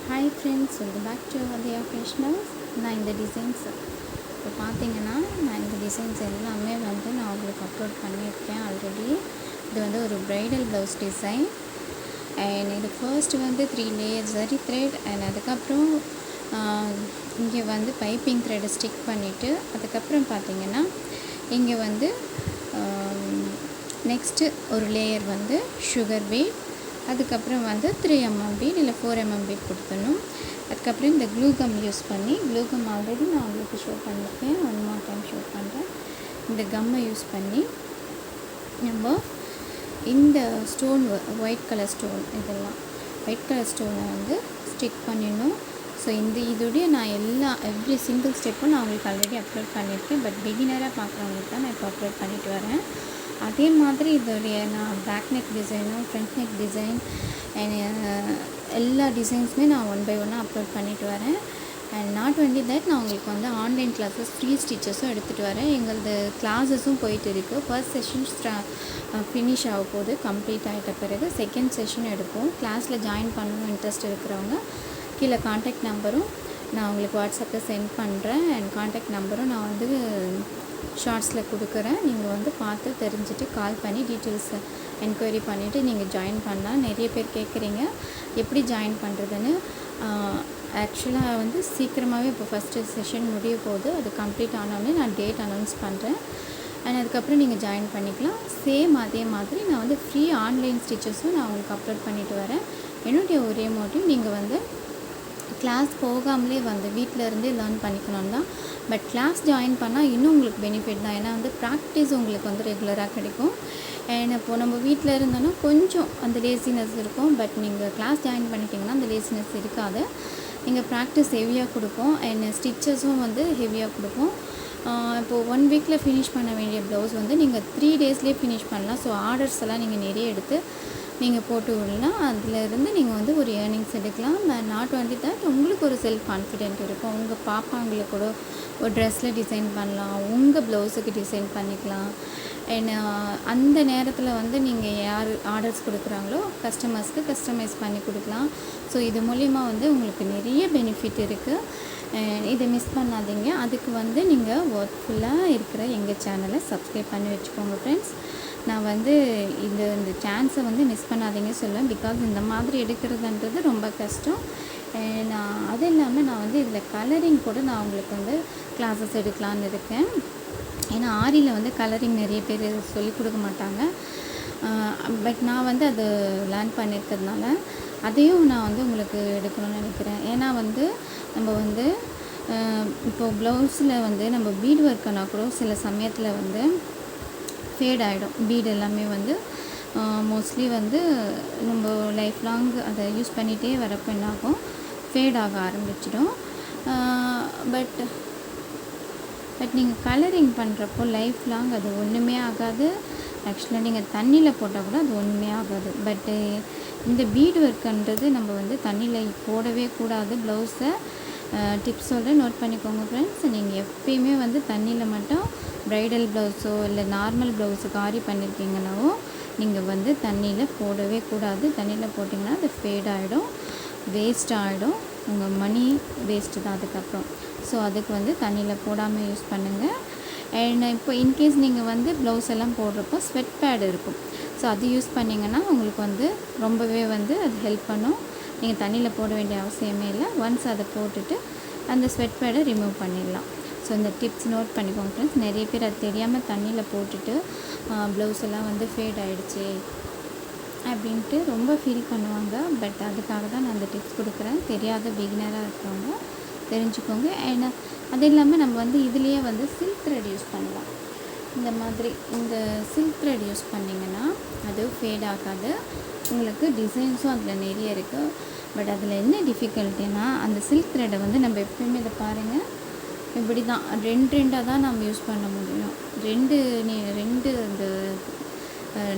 Hi friends, welcome back to அதயா fresheners. நான் இந்த டிசைன்ஸ் இப்போ பார்த்தீங்கன்னா, நான் இந்த டிசைன்ஸ் எல்லாமே வந்து நான் உங்களுக்கு அப்லோட் பண்ணியிருக்கேன் ஆல்ரெடி. இது வந்து ஒரு ப்ரைடல் ப்ளவுஸ் டிசைன். அண்ட் இது ஃபர்ஸ்ட்டு வந்து 3 லேயர் ஜரி த்ரெட். அண்ட் அதுக்கப்புறம் இங்கே வந்து பைப்பிங் த்ரெட்டை ஸ்டிக் பண்ணிவிட்டு, அதுக்கப்புறம் பார்த்தீங்கன்னா இங்கே வந்து நெக்ஸ்ட்டு ஒரு லேயர் வந்து சுகர் பீட், அதுக்கப்புறம் வந்து 3 mm பீட் இல்லை 4 mm பீட் கொடுத்துடணும். அதுக்கப்புறம் இந்த க்ளூ கம் யூஸ் பண்ணி, க்ளூ கம் ஆல்ரெடி நான் உங்களுக்கு ஷோ பண்ணியிருக்கேன், 1 more டைம் ஷோ பண்ணுறேன். இந்த கம்மை யூஸ் பண்ணி நம்ம இந்த ஸ்டோன், ஒயிட் கலர் ஸ்டோன், இதெல்லாம் ஒயிட் கலர் ஸ்டோனை வந்து ஸ்டிக் பண்ணிடணும். ஸோ இதோடைய நான் எவ்ரி சிங்கிள் ஸ்டெப்பும் நான் உங்களுக்கு ஆல்ரெடி அப்லோட் பண்ணியிருக்கேன். பட் பிகினராக பார்க்குறவங்களுக்கு தான் நான் இப்போ அப்லோட் பண்ணிட்டு வரேன். அதே மாதிரி இதோடைய நான் பேக் நெக் டிசைனும் ஃப்ரண்ட் நெக் டிசைன் எல்லா டிசைன்ஸுமே நான் 1 by 1 அப்லோட் பண்ணிட்டு வரேன். அண்ட் நாட் ஒன்லி தட், நான் உங்களுக்கு வந்து ஆன்லைன் கிளாஸஸ் ஃப்ரீ ஸ்டிச்சஸும் எடுத்துகிட்டு வரேன். எங்களது கிளாஸஸும் போயிட்டு இருக்குது. ஃபர்ஸ்ட் செஷன் ஃபினிஷ் ஆக போகுது. கம்ப்ளீட் ஆகிட்ட பிறகு செகண்ட் செஷன் எடுப்போம். கிளாஸில் ஜாயின் பண்ணணும் இன்ட்ரெஸ்ட் இருக்கிறவங்க கீழே காண்டாக்ட் நம்பரும் நான் உங்களுக்கு வாட்ஸ்அப்பில் சென்ட் பண்ணுறேன். அண்ட் காண்டாக்ட் நம்பரும் நான் வந்து ஷார்ட்ஸில் கொடுக்குறேன். நீங்கள் வந்து பார்த்து தெரிஞ்சுட்டு கால் பண்ணி டீட்டெயில்ஸ் என்கொயரி பண்ணிவிட்டு நீங்கள் ஜாயின் பண்ணலாம். நிறைய பேர் கேட்குறீங்க எப்படி ஜாயின் பண்ணுறதுன்னு. ஆக்சுவலாக வந்து சீக்கிரமாகவே இப்போ ஃபஸ்ட்டு செஷன் முடிய போகுது. அது கம்ப்ளீட் ஆனோடனே நான் டேட் அனௌன்ஸ் பண்ணுறேன். அண்ட் அதுக்கப்புறம் நீங்கள் ஜாயின் பண்ணிக்கலாம். சேம் அதே மாதிரி நான் வந்து ஃப்ரீ ஆன்லைன் ஸ்டிச்சஸும் நான் உங்களுக்கு அப்லோட் பண்ணிட்டு வரேன். என்னுடைய ஒரே மோட்டிவ், நீங்கள் வந்து கிளாஸ் போகாமலே வந்து வீட்டில் இருந்தே லேர்ன் பண்ணிக்கணும் தான். பட் கிளாஸ் ஜாயின் பண்ணால் இன்னும் உங்களுக்கு பெனிஃபிட் தான். ஏன்னா வந்து ப்ராக்டிஸ் உங்களுக்கு வந்து ரெகுலராக கிடைக்கும். அண்ட் இப்போது நம்ம வீட்டில் இருந்தோன்னா கொஞ்சம் அந்த லேசினஸ் இருக்கும். பட் நீங்கள் கிளாஸ் ஜாயின் பண்ணிட்டீங்கன்னா அந்த லேசினஸ் இருக்காது. நீங்கள் ப்ராக்டிஸ் ஹெவியாக கொடுப்போம். அண்ட் ஸ்டிச்சஸும் வந்து ஹெவியாக கொடுப்போம். இப்போது 1 வீக்கில் ஃபினிஷ் பண்ண வேண்டிய ப்ளவுஸ் வந்து நீங்கள் 3 டேஸ்லேயே ஃபினிஷ் பண்ணலாம். ஸோ ஆர்டர்ஸ் எல்லாம் நீங்கள் நிறைய எடுத்து நீங்கள் போட்டு விடலாம். அதிலேருந்து நீங்கள் வந்து ஒரு ஏர்னிங்ஸ் எடுக்கலாம். நாட் ஒன்லி தட், உங்களுக்கு ஒரு செல்ஃப் கான்ஃபிடென்ட் இருக்கும். உங்கள் பாப்பாங்களுக்கு கூட ஒரு ட்ரெஸ்ஸில் டிசைன் பண்ணலாம், உங்கள் ப்ளவுஸுக்கு டிசைன் பண்ணிக்கலாம். அண்ட் அந்த நேரத்தில் வந்து நீங்கள் யார் ஆர்டர்ஸ் கொடுக்குறாங்களோ கஸ்டமர்ஸ்க்கு கஸ்டமைஸ் பண்ணி கொடுக்கலாம். ஸோ இது மூலிமா வந்து உங்களுக்கு நிறைய பெனிஃபிட் இருக்குது. இதை மிஸ் பண்ணாதீங்க. அதுக்கு வந்து நீங்கள் ஒர்க்ஃபுல்லாக இருக்கிற எங்கள் சேனலை சப்ஸ்கிரைப் பண்ணி வச்சுக்கோங்க ஃப்ரெண்ட்ஸ். நான் வந்து இந்த சான்ஸை வந்து மிஸ் பண்ணாதீங்க சொல்லுவேன். பிகாஸ் இந்த மாதிரி எடுக்கிறதுன்றது ரொம்ப கஷ்டம். நான் அது இல்லாமல் நான் வந்து இதில் கலரிங் கூட நான் உங்களுக்கு வந்து கிளாஸஸ் எடுக்கலான்னு இருக்கேன். ஏன்னா ஆரியில் வந்து கலரிங் நிறைய பேர் சொல்லிக் கொடுக்க மாட்டாங்க. பட் நான் வந்து அது லேர்ன் பண்ணியிருக்கிறதுனால அதையும் நான் வந்து உங்களுக்கு எடுக்கணும்னு நினைக்கிறேன். ஏன்னா வந்து நம்ம வந்து இப்போது ப்ளவுஸில் வந்து நம்ம பீட் ஒர்க்குனா கூட சில சமயத்தில் வந்து ஃபேட் ஆகிடும். பீட் எல்லாமே வந்து மோஸ்ட்லி வந்து நம்ம லைஃப் லாங் அதை யூஸ் பண்ணிகிட்டே வரப்போ என்னாகும், ஃபேட் ஆக ஆரம்பிச்சிடும். பட் நீங்கள் கலரிங் பண்ணுறப்போ லைஃப் லாங் அது ஒன்றுமே ஆகாது. ஆக்சுவலாக நீங்கள் தண்ணியில் போட்டால் கூட அது ஒன்றுமே ஆகாது. பட்டு இந்த பீட் ஒர்க்குன்றது நம்ம வந்து தண்ணியில் போடவே கூடாது. ப்ளவுஸை டிப்ஸோடு நோட் பண்ணிக்கோங்க ஃப்ரெண்ட்ஸ். நீங்கள் எப்பயுமே வந்து தண்ணியில் மட்டும் ப்ரைடல் ப்ளவுஸோ இல்லை நார்மல் ப்ளவுஸுக்கு ஆரி பண்ணியிருக்கீங்கன்னாவோ நீங்கள் வந்து தண்ணியில் போடவே கூடாது. தண்ணியில் போட்டிங்கன்னா அது ஃபேட் ஆகிடும், வேஸ்ட் ஆகிடும், உங்கள் மணி வேஸ்ட்டு தான் அதுக்கப்புறம். ஸோ அதுக்கு வந்து தண்ணியில் போடாமல் யூஸ் பண்ணுங்கள். அண்ட் இப்போ இன்கேஸ் நீங்கள் வந்து ப்ளவுஸ் எல்லாம் போடுறப்போ ஸ்வெட் பேட் இருக்கும். ஸோ அது யூஸ் பண்ணிங்கன்னா உங்களுக்கு வந்து ரொம்பவே வந்து அது ஹெல்ப் பண்ணும். நீங்கள் தண்ணியில் போட வேண்டிய அவசியமே இல்லை. ஒன்ஸ் அதை போட்டுட்டு அந்த ஸ்வெட் பேடை ரிமூவ் பண்ணிடலாம். ஸோ இந்த டிப்ஸ் நோட் பண்ணிக்கோங்க ஃப்ரெண்ட்ஸ். நிறைய பேர் அது தெரியாமல் தண்ணியில் போட்டுட்டு ப்ளவுஸ் எல்லாம் வந்து ஃபேட் ஆகிடுச்சு அப்படின்ட்டு ரொம்ப ஃபீல் பண்ணுவாங்க. பட் அதுக்காக தான் நான் அந்த டிப்ஸ் கொடுக்குறேன். தெரியாத பிகினராக இருக்கிறவங்க தெரிஞ்சுக்கோங்க. அண்ட் அது இல்லாமல் நம்ம வந்து இதுலேயே வந்து சில்க் த்ரெட் யூஸ் பண்ணலாம். இந்த மாதிரி இந்த சில்க் த்ரெட் யூஸ் பண்ணிங்கன்னா அது ஃபேட் ஆகாது. உங்களுக்கு டிசைன்ஸும் அதில் நிறைய இருக்குது. பட் அதில் என்ன டிஃபிகல்ட்டினா, அந்த சில்க் த்ரெட்டை வந்து நம்ம எப்பயுமே இதை பாருங்கள், இப்படி தான் 2 தான் நம்ம யூஸ் பண்ண முடியும். 2 இந்த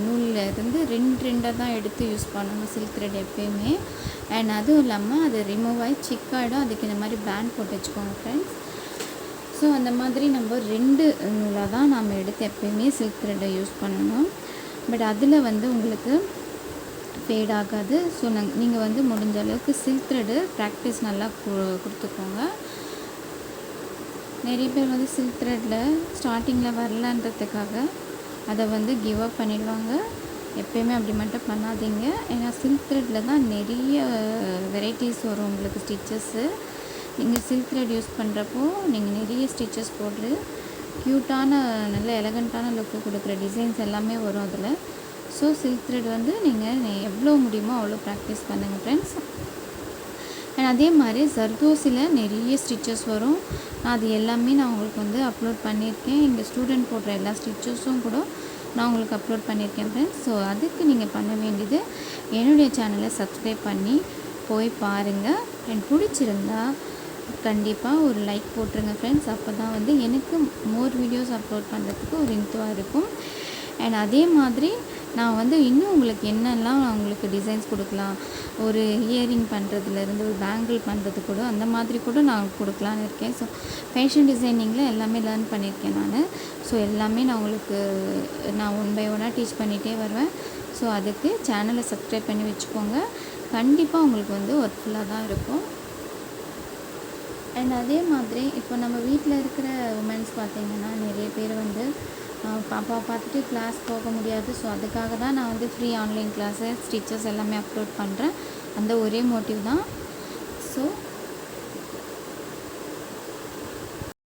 நூலில் இருந்து 2 தான் எடுத்து யூஸ் பண்ணணும் சில்க் த்ரெட் எப்பயுமே. அண்ட் அதுவும் இல்லாமல் அது ரிமூவ் ஆகி சிக்காயிடும். அதுக்கு இந்த மாதிரி பேண்ட் போட்டு வச்சுக்கோங்க ஃப்ரெண்ட்ஸ். ஸோ அந்த மாதிரி நம்ம 2 நூலாக தான் நம்ம எடுத்து எப்பயுமே சில்க் த்ரெட்டை யூஸ் பண்ணணும். பட் அதில் வந்து உங்களுக்கு ஃபேட் ஆகாது. ஸோ நீங்கள் வந்து முடிஞ்ச அளவுக்கு சில்க் த்ரெட்டு ப்ராக்டிஸ் நல்லா கொடுத்துக்கோங்க. நிறைய பேர் வந்து சில்க் த்ரெட்டில் ஸ்டார்டிங்கில் வரலன்றதுக்காக அதை வந்து கிவ் அப் பண்ணிடுவாங்க. எப்போயுமே அப்படி மட்டும் பண்ணாதீங்க. ஏன்னா சில்க் த்ரெட்டில் தான் நிறைய வெரைட்டிஸ் வரும் உங்களுக்கு ஸ்டிச்சஸ்ஸு. நீங்கள் சில்க் த்ரெட் யூஸ் பண்ணுறப்போ நீங்கள் நிறைய ஸ்டிச்சஸ் போட்டு க்யூட்டான நல்ல எலகண்ட்டான லுக்கு கொடுக்குற டிசைன்ஸ் எல்லாமே வரும் அதில். ஸோ சில்க் த்ரெட் வந்து நீங்கள் எவ்வளோ முடியுமோ அவ்வளோ ப்ராக்டிஸ் பண்ணுங்கள் ஃப்ரெண்ட்ஸ். அண்ட் அதே மாதிரி ஜர்தோசியில் நிறைய ஸ்டிச்சஸ் வரும். அது எல்லாமே நான் உங்களுக்கு வந்து அப்லோட் பண்ணியிருக்கேன். எங்கள் ஸ்டூடெண்ட் போடுற எல்லா ஸ்டிச்சஸும் கூட நான் உங்களுக்கு அப்லோட் பண்ணியிருக்கேன் ஃப்ரெண்ட்ஸ். ஸோ அதுக்கு நீங்கள் பண்ண வேண்டியது என்னுடைய சேனலை சப்ஸ்கிரைப் பண்ணி போய் பாருங்கள். அண்ட் பிடிச்சிருந்தா கண்டிப்பாக ஒரு லைக் போட்டுருங்க ஃப்ரெண்ட்ஸ். அப்போ தான் வந்து எனக்கு மோர் வீடியோஸ் அப்லோட் பண்ணுறதுக்கு ஒரு இன்ட்ரெஸ்ட்டாக இருக்கும். அண்ட் அதே மாதிரி நான் வந்து இன்னும் உங்களுக்கு என்னெல்லாம் உங்களுக்கு டிசைன்ஸ் கொடுக்கலாம், ஒரு இயரிங் பண்ணுறதுலேருந்து ஒரு பேங்கிள் பண்ணுறது கூட அந்த மாதிரி கூட நான் கொடுக்கலான்னு இருக்கேன். ஸோ ஃபேஷன் டிசைனிங்கில் எல்லாமே லேர்ன் பண்ணியிருக்கேன் நான். ஸோ எல்லாமே நான் உங்களுக்கு ஒன் பை ஒன்னாக டீச் பண்ணிகிட்டே வருவேன். ஸோ அதுக்கு சேனலை சப்ஸ்கிரைப் பண்ணி வச்சுக்கோங்க. கண்டிப்பாக உங்களுக்கு வந்து ஒர்க்ஃபுல்லாக தான் இருக்கும். அண்ட் அதே மாதிரி இப்போ நம்ம வீட்டில் இருக்கிற உமன்ஸ் பார்த்திங்கன்னா நிறைய பேர் வந்து பாப்பாவை பார்த்துட்டு கிளாஸ் போக முடியாது. ஸோ அதுக்காக தான் நான் வந்து ஃப்ரீ ஆன்லைன் கிளாஸு ஸ்டிச்சஸ் எல்லாமே அப்லோட் பண்ணுறேன். அந்த ஒரே மோட்டிவ் தான். ஸோ